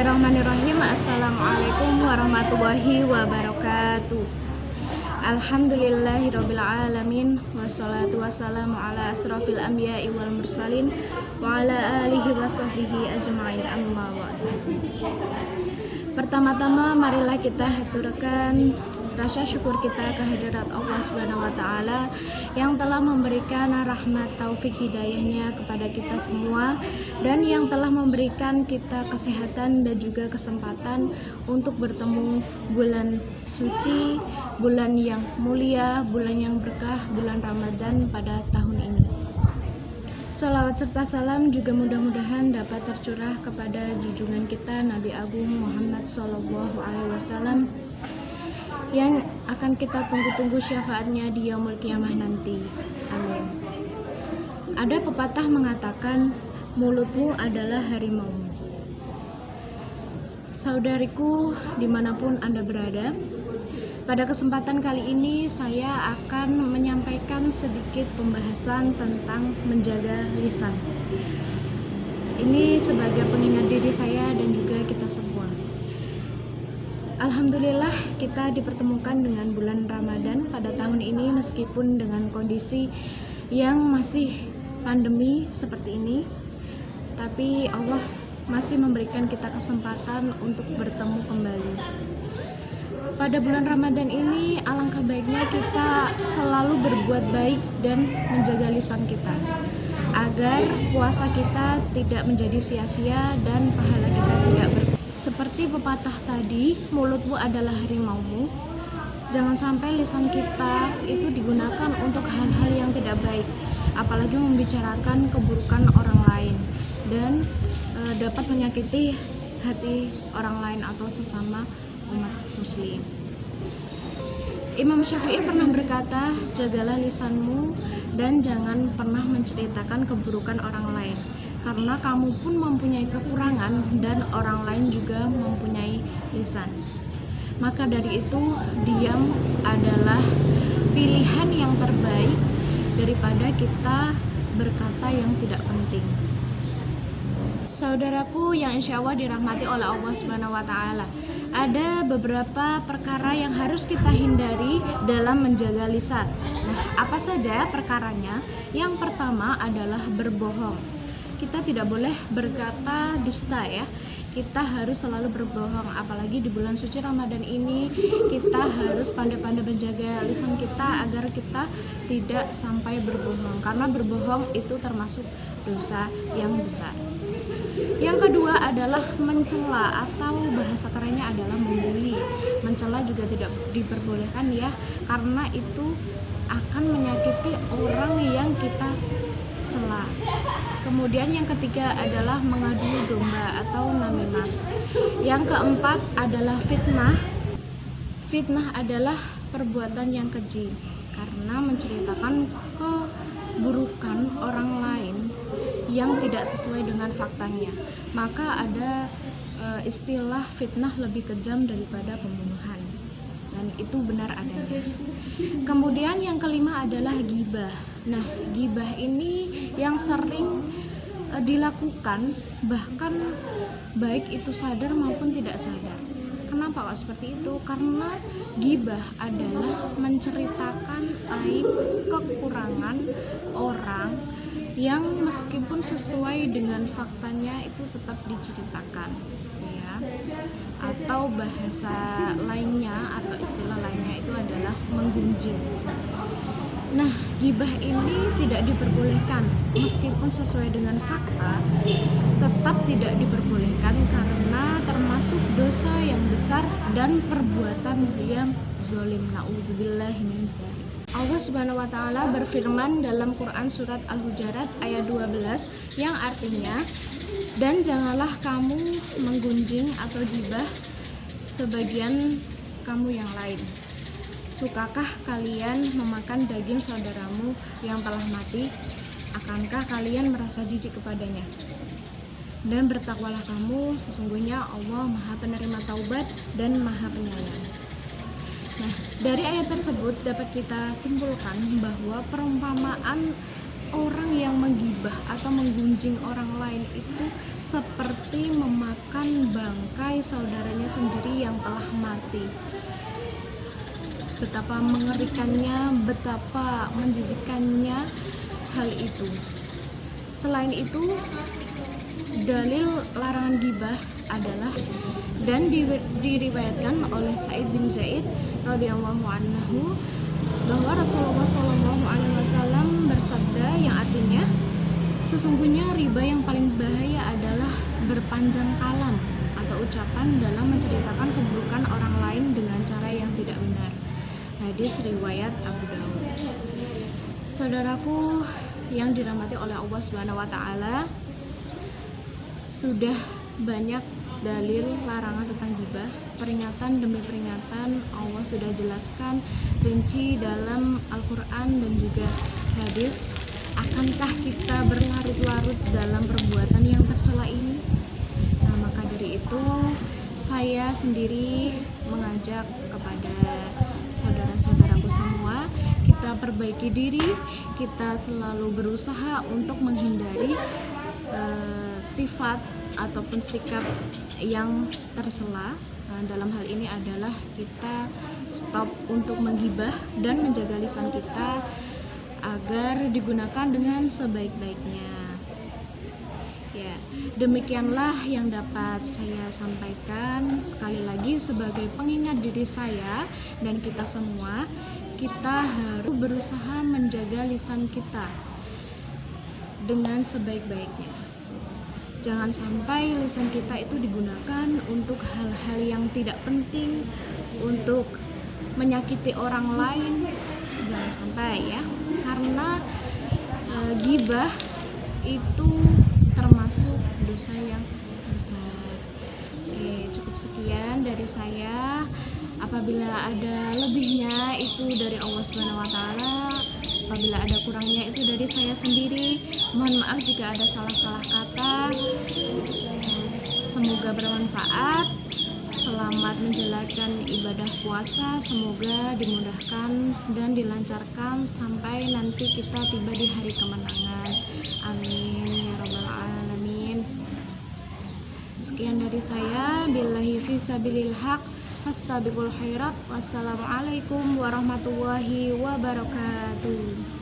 Bismillahirrahmanirrahim. Assalamualaikum warahmatullahi wabarakatuh. Alhamdulillahirabbil alamin wassalatu wassalamu ala asrofil anbiya'i wal mursalin wa ala alihi washabbihi ajma'in, amma ba'd. Pertama-tama marilah kita haturkan rasa syukur kita kehadirat Allah Subhanahu wa taala yang telah memberikan rahmat taufik hidayahnya kepada kita semua, dan yang telah memberikan kita kesehatan dan juga kesempatan untuk bertemu bulan suci, bulan yang mulia, bulan yang berkah, bulan Ramadan pada tahun ini. Salawat serta salam juga mudah-mudahan dapat tercurah kepada junjungan kita Nabi Agung Muhammad SAW yang akan kita tunggu-tunggu syafaatnya di yaumul qiyamah nanti. Amin. Ada pepatah mengatakan, mulutmu adalah harimaumu. Saudariku, dimanapun Anda berada, pada kesempatan kali ini saya akan menyampaikan sedikit pembahasan tentang menjaga lisan. Ini sebagai pengingat diri saya dan juga kita semua. Alhamdulillah kita dipertemukan dengan bulan Ramadan pada tahun ini, meskipun dengan kondisi yang masih pandemi seperti ini, tapi Allah masih memberikan kita kesempatan untuk bertemu kembali. Pada bulan Ramadan ini alangkah baiknya kita selalu berbuat baik dan menjaga lisan kita, agar puasa kita tidak menjadi sia-sia dan pahala kita tidak seperti pepatah tadi, mulutmu adalah harimaumu. Jangan sampai lisan kita itu digunakan untuk hal-hal yang tidak baik, apalagi membicarakan keburukan orang lain, dan dapat menyakiti hati orang lain atau sesama umat muslim. Imam Syafi'i pernah berkata, jagalah lisanmu dan jangan pernah menceritakan keburukan orang lain, karena kamu pun mempunyai kekurangan dan orang lain juga mempunyai lisan. Maka dari itu, diam adalah pilihan yang terbaik daripada kita berkata yang tidak penting. Saudaraku yang insya Allah dirahmati oleh Allah Subhanahu wa taala, ada beberapa perkara yang harus kita hindari dalam menjaga lisan. Nah, apa saja perkaranya? Yang pertama adalah berbohong. Kita tidak boleh berkata dusta ya. Kita harus selalu berbohong, apalagi di bulan suci Ramadan ini kita harus pandai-pandai menjaga lisan kita agar kita tidak sampai berbohong, karena berbohong itu termasuk dosa yang besar. Yang kedua adalah mencela, atau bahasa kerennya adalah membuli. Mencela juga tidak diperbolehkan ya, karena itu akan menyakiti orang yang kita cela. Kemudian yang ketiga adalah mengadu domba atau namimah. Yang keempat adalah fitnah. Fitnah adalah perbuatan yang keji, karena menceritakan keburukan orang lain yang tidak sesuai dengan faktanya. Maka ada istilah fitnah lebih kejam daripada pembunuhan, dan itu benar adanya. Kemudian yang kelima adalah ghibah. Nah, ghibah ini yang sering dilakukan, bahkan baik itu sadar maupun tidak sadar. Kenapa kok seperti itu? Karena ghibah adalah menceritakan aib, kekurangan orang yang meskipun sesuai dengan faktanya itu tetap diceritakan ya. Atau bahasa lainnya atau istilah lainnya itu adalah menggunjing. Nah, ghibah ini tidak diperbolehkan, meskipun sesuai dengan fakta tetap tidak diperbolehkan, karena termasuk dosa yang besar dan perbuatan yang zalim. Na'udzubillahi min dzalik. Allah Subhanahu wa taala berfirman dalam Quran surat Al-Hujurat ayat 12 yang artinya, dan janganlah kamu menggunjing atau ghibah sebagian kamu yang lain. Sukakah kalian memakan daging saudaramu yang telah mati? Akankah kalian merasa jijik kepadanya? Dan bertakwalah kamu, sesungguhnya Allah Maha Penerima Taubat dan Maha Penyayang. Nah, dari ayat tersebut dapat kita simpulkan bahwa perumpamaan orang yang menggibah atau menggunjing orang lain itu seperti memakan bangkai saudaranya sendiri yang telah mati. Betapa mengerikannya, betapa menjijikannya hal itu. Selain itu, dalil larangan gibah adalah dan diriwayatkan oleh Sa'id bin Zaid radhiyallahu anhu bahwa Rasulullah Shallallahu alaihi wasallam bersabda yang artinya, sesungguhnya riba yang paling bahaya adalah berpanjang kalam atau ucapan dalam menceritakan keburukan orang lain dengan cara yang tidak benar. Hadis riwayat Abu Dawud. Saudaraku yang dirahmati oleh Allah Subhanahu wa taala, sudah banyak dalil larangan tentang gibah, peringatan demi peringatan Allah sudah jelaskan rinci dalam Al-Qur'an dan juga hadis. Akankah kita berlarut-larut dalam perbuatan yang tercela ini? Nah, maka dari itu saya sendiri mengajak kepada saudara-saudaraku semua, kita perbaiki diri, kita selalu berusaha untuk menghindari sifat ataupun sikap yang tercela. Dalam hal ini adalah kita stop untuk menggibah dan menjaga lisan kita agar digunakan dengan sebaik-baiknya. Ya, demikianlah yang dapat saya sampaikan. Sekali lagi sebagai pengingat diri saya dan kita semua, kita harus berusaha menjaga lisan kita dengan sebaik-baiknya. Jangan sampai lisan kita itu digunakan untuk hal-hal yang tidak penting, untuk menyakiti orang lain. Jangan sampai ya, karena gibah itu termasuk dosa yang besar. Oke, cukup sekian dari saya. Apabila ada lebihnya itu dari Allah Subhanahu wa taala. Apabila ada kurangnya itu dari saya sendiri. Mohon maaf jika ada salah-salah kata. Semoga bermanfaat. Selamat menjalankan ibadah puasa. Semoga dimudahkan dan dilancarkan sampai nanti kita tiba di hari kemenangan. Amin ya rabbal alamin. Sekian dari saya. Billahi fisabilil haq. Fastabiqul khairat. Wassalamualaikum warahmatullahi wabarakatuh.